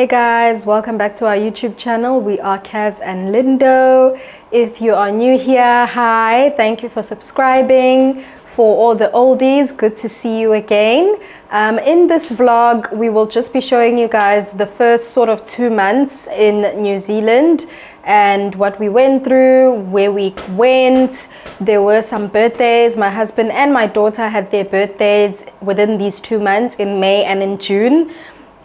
Hey guys, welcome back to our YouTube channel. We are Kaz and Lindo. If you are new here, hi, thank you for subscribing. For all the oldies, good to see you again. In this vlog, we will just be showing you guys the first sort of 2 months in New Zealand and what we went through, where we went. There were some birthdays. My husband and my daughter had their birthdays within these 2 months, in May and in June.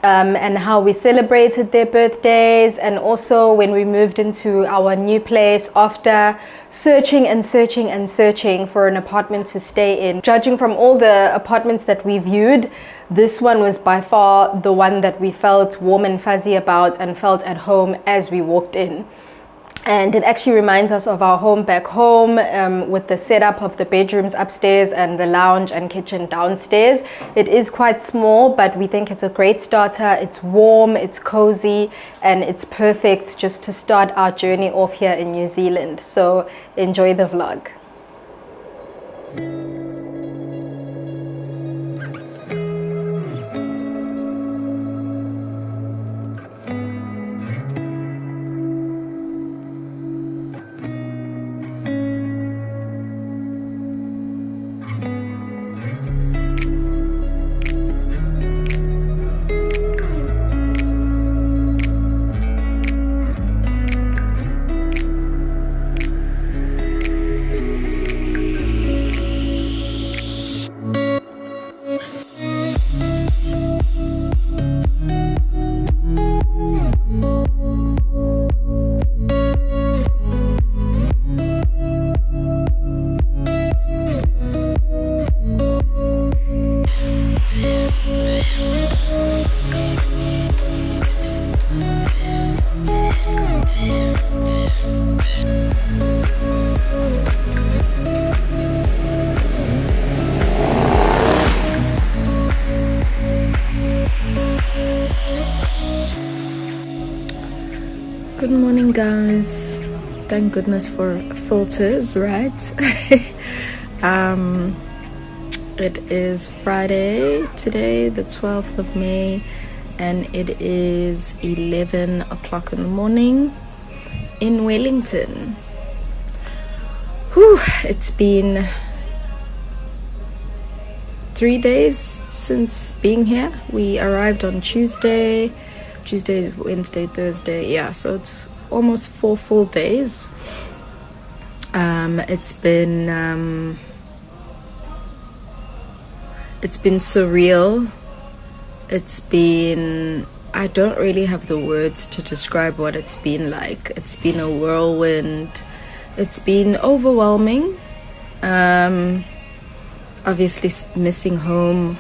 And how we celebrated their birthdays, and also when we moved into our new place after searching and searching and searching for an apartment to stay in. Judging from all the apartments that we viewed, this one was by far the one that we felt warm and fuzzy about and felt at home as we walked in. And it actually reminds us of our home back home, with the setup of the bedrooms upstairs and the lounge and kitchen downstairs. It is quite small, but we think it's a great starter. It's warm, it's cozy, and it's perfect just to start our journey off here in New Zealand. So enjoy the vlog. Good morning, guys. Thank goodness for filters, right? It is Friday today, the 12th of May, and it is 11 o'clock in the morning in Wellington. Whew, it's been 3 days since being here. We arrived on Tuesday, Wednesday, Thursday, yeah, so it's almost 4 full days. It's been surreal. I don't really have the words to describe what it's been like. It's been a whirlwind. It's been overwhelming. Obviously missing home,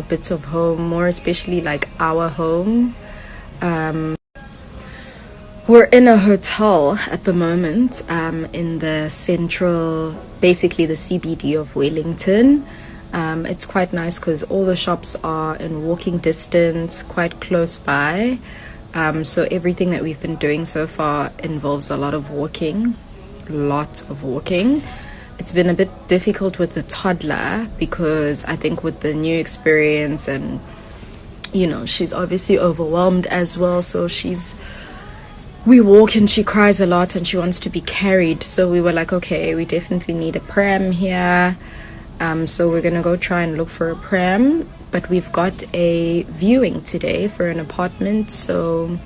bits of home, more especially like our home. We're in a hotel at the moment, in the central, basically the CBD of Wellington. It's quite nice because all the shops are in walking distance, quite close by. So everything that we've been doing so far involves a lot of walking. It's been a bit difficult with the toddler because I think with the new experience and she's obviously overwhelmed as well, so we walk and she cries a lot and she wants to be carried. So we were like, okay, we definitely need a pram here. So we're gonna go try and look for a pram, but we've got a viewing today for an apartment, so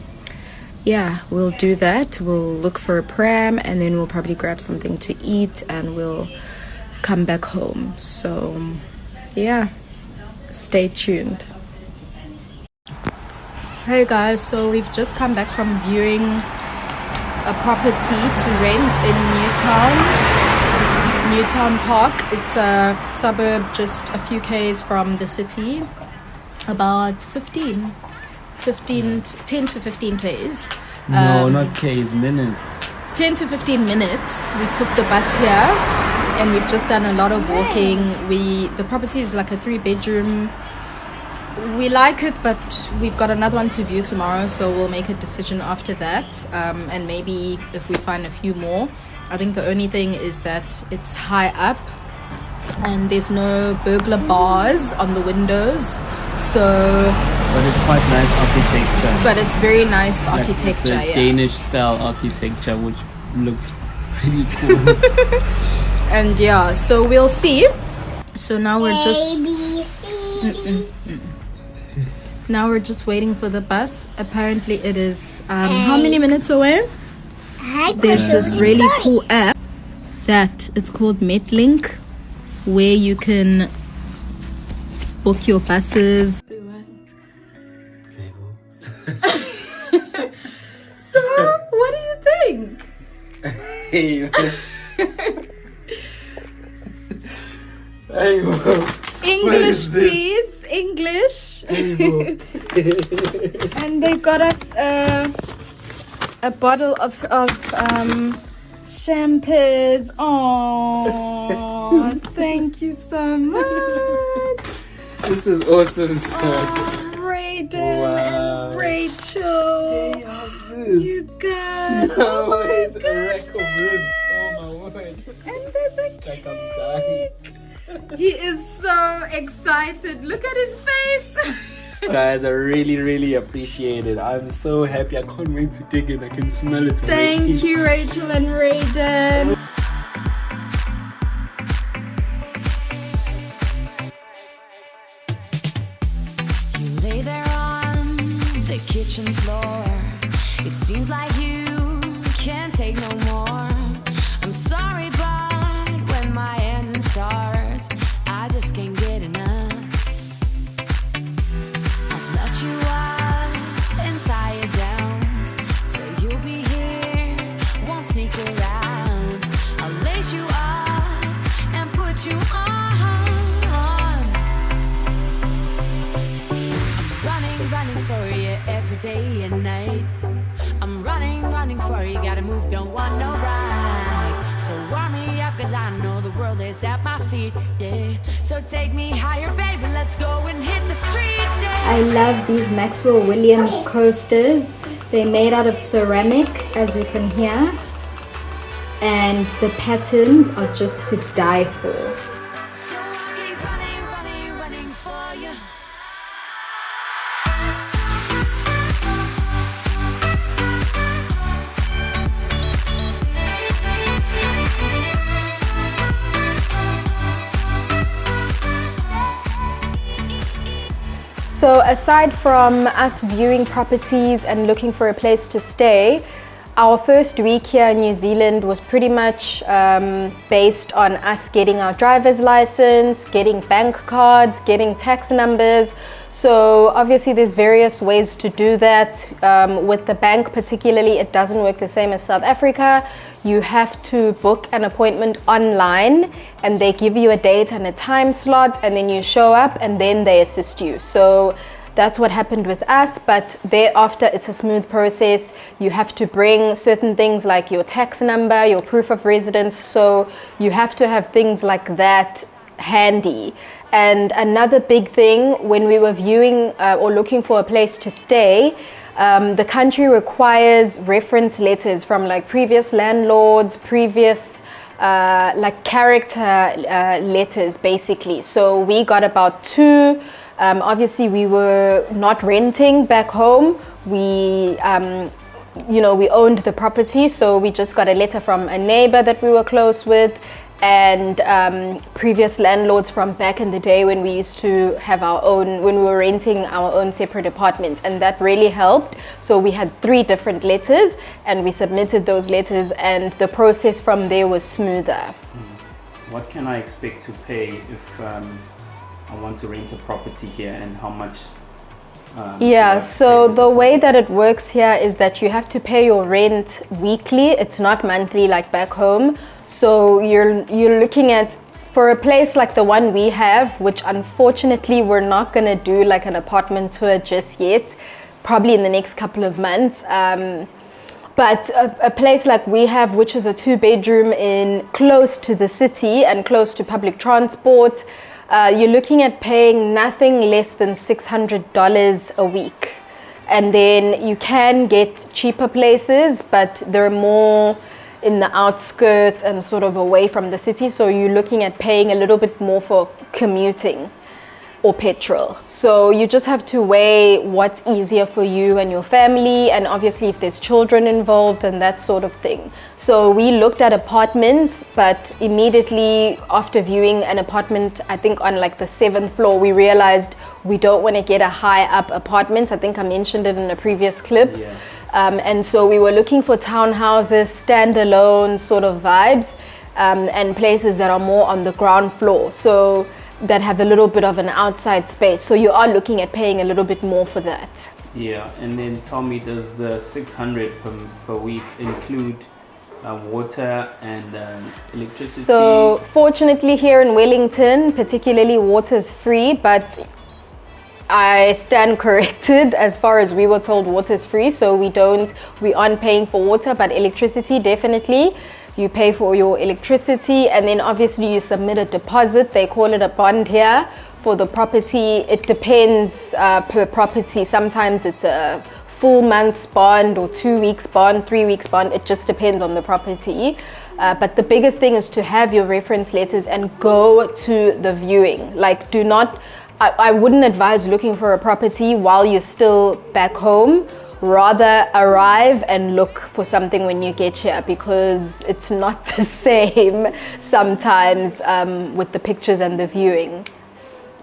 yeah, we'll do that. We'll look for a pram and then we'll probably grab something to eat and we'll come back home. So yeah, stay tuned. Hey guys, so we've just come back from viewing a property to rent in Newtown Park. It's a suburb just a few k's from the city, about 10 to 15 k's. No, not k's, minutes. 10 to 15 minutes. We took the bus here and we've just done a lot of walking. The property is like a 3-bedroom. We like it, but we've got another one to view tomorrow, so we'll make a decision after that, and maybe if we find a few more. I think the only thing is that it's high up and there's no burglar bars on the windows, so But it's quite nice architecture. But it's very nice Like, architecture, it's a Danish style architecture, which looks pretty cool. And yeah, so we'll see. So now we're just now we're just waiting for the bus. Apparently it is how many minutes away? There's this really cool app that it's called MetLink, where you can book your buses. So what do you think? English, please. English. And they got us a bottle of champers. Oh, thank you so much. This is awesome stuff. Oh, Raiden and Rachel. Hey, how's this? You guys. No, Oh my it's a God. rack of ribs. Oh my word. And there's a Like I'm dying. He is so excited. Look at his face. Guys, I really appreciate it. I'm so happy. I can't wait to dig in. I can smell it already. Thank you, Rachel and Raiden. You lay there on the kitchen floor. It seems like you can't take no more. I'm sorry, but when my engine starts, I just can't get enough. I'll nut you up and tie you down, so you'll be here, won't sneak around. I'll lace you up and put you on. Running for you every day and night. I'm running for you, gotta move, don't want no ride. So warm me up, cause I know the world is at my feet, yeah. So take me higher, baby, let's go and hit the streets, yeah. I love these Maxwell Williams coasters. They're made out of ceramic, as you can hear. And the patterns are just to die for. So I'll keep running for you. So aside from us viewing properties and looking for a place to stay, our first week here in New Zealand was pretty much based on us getting our driver's license, getting bank cards, getting tax numbers. So obviously there's various ways to do that. With the bank particularly, it doesn't work the same as South Africa. You have to book an appointment online and they give you a date and a time slot, and then you show up and then they assist you. So that's what happened with us, but thereafter it's a smooth process. You have to bring certain things like your tax number, your proof of residence, so you have to have things like that handy. And another big thing, when we were viewing or looking for a place to stay, the country requires reference letters from like previous landlords, previous like character letters basically. So we got about 2. Obviously we were not renting back home. We we owned the property, so we just got a letter from a neighbor that we were close with, and previous landlords from back in the day when we used to have our own, when we were renting our own separate apartments, and that really helped. So we had 3 different letters and we submitted those letters, and the process from there was smoother. What can I expect to pay if I want to rent a property here, and how much? Yeah, so the way that it works here is that you have to pay your rent weekly. It's not monthly like back home. So you're looking at, for a place like the one we have, which unfortunately we're not gonna do like an apartment tour just yet, probably in the next couple of months. But a place like we have, which is a 2-bedroom in close to the city and close to public transport, you're looking at paying nothing less than $600 a week. And then you can get cheaper places, but they're more in the outskirts and sort of away from the city. So you're looking at paying a little bit more for commuting. or petrol. So you just have to weigh what's easier for you and your family, and obviously if there's children involved and that sort of thing. So we looked at apartments, but immediately after viewing an apartment, I think on like the 7th floor, we realized we don't want to get a high up apartment. I think I mentioned it in a previous clip. Yeah. And so we were looking for townhouses, standalone sort of vibes, and places that are more on the ground floor. So that have a little bit of an outside space. So you are looking at paying a little bit more for that. Yeah, and then tell me, does the 600 per week include water and electricity? So fortunately here in Wellington, particularly, water is free, but I stand corrected. As far as we were told, water is free, so we aren't paying for water, but electricity definitely. You pay for your electricity, and then obviously you submit a deposit. They call it a bond here for the property. It depends per property. Sometimes it's a full month's bond or 2 weeks bond, 3 weeks bond. It just depends on the property. But the biggest thing is to have your reference letters and go to the viewing. Like, I wouldn't advise looking for a property while you're still back home. Rather arrive and look for something when you get here, because it's not the same sometimes with the pictures and the viewing.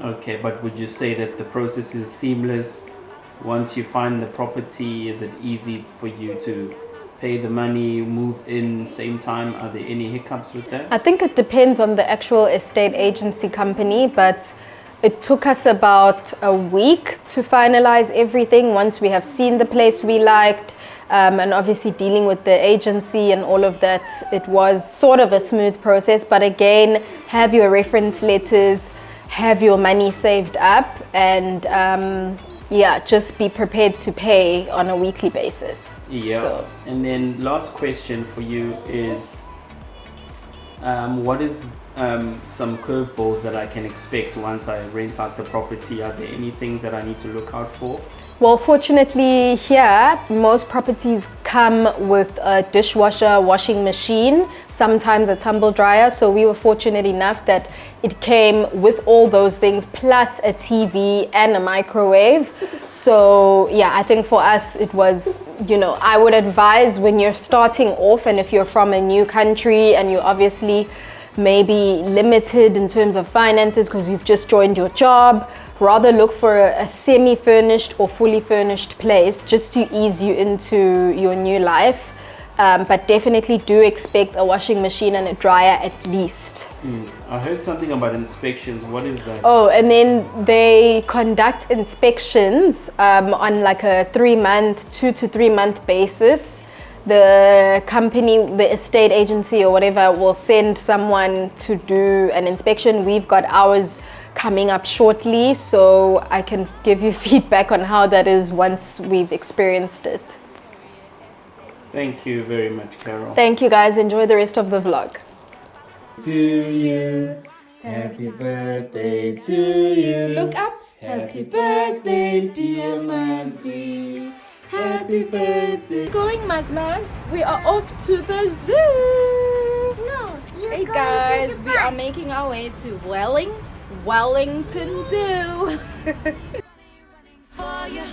Okay, but would you say that the process is seamless? Once you find the property, is it easy for you to pay the money, move in same time? Are there any hiccups with that? I think it depends on the actual estate agency company, but it took us about a week to finalize everything once we have seen the place we liked, and obviously dealing with the agency and all of that. It was sort of a smooth process, but again, have your reference letters, have your money saved up, and just be prepared to pay on a weekly basis. Yeah. So. And then last question for you is, what is some curveballs that I can expect once I rent out the property? Are there any things that I need to look out for? Well, fortunately here, most properties come with a dishwasher, washing machine, sometimes a tumble dryer. So we were fortunate enough that it came with all those things, plus a TV and a microwave. So yeah, I think for us it was, I would advise when you're starting off, and if you're from a new country and you're obviously maybe limited in terms of finances because you've just joined your job, rather look for a semi-furnished or fully furnished place just to ease you into your new life. But definitely do expect a washing machine and a dryer at least. I heard something about inspections. What is that? Oh, and then they conduct inspections on like a 2 to 3 month basis. The company, the estate agency or whatever, will send someone to do an inspection. We've got ours coming up shortly, so I can give you feedback on how that is once we've experienced it. Thank you very much, Carol. Thank you guys. Enjoy the rest of the vlog. To you, happy birthday to you. Look up. Happy birthday, dear Mazi. Happy birthday. Going, Mazmaz. We are off to the zoo. No, you're Hey going guys, to the we are bus. making our way to Wellington Zoo. For you.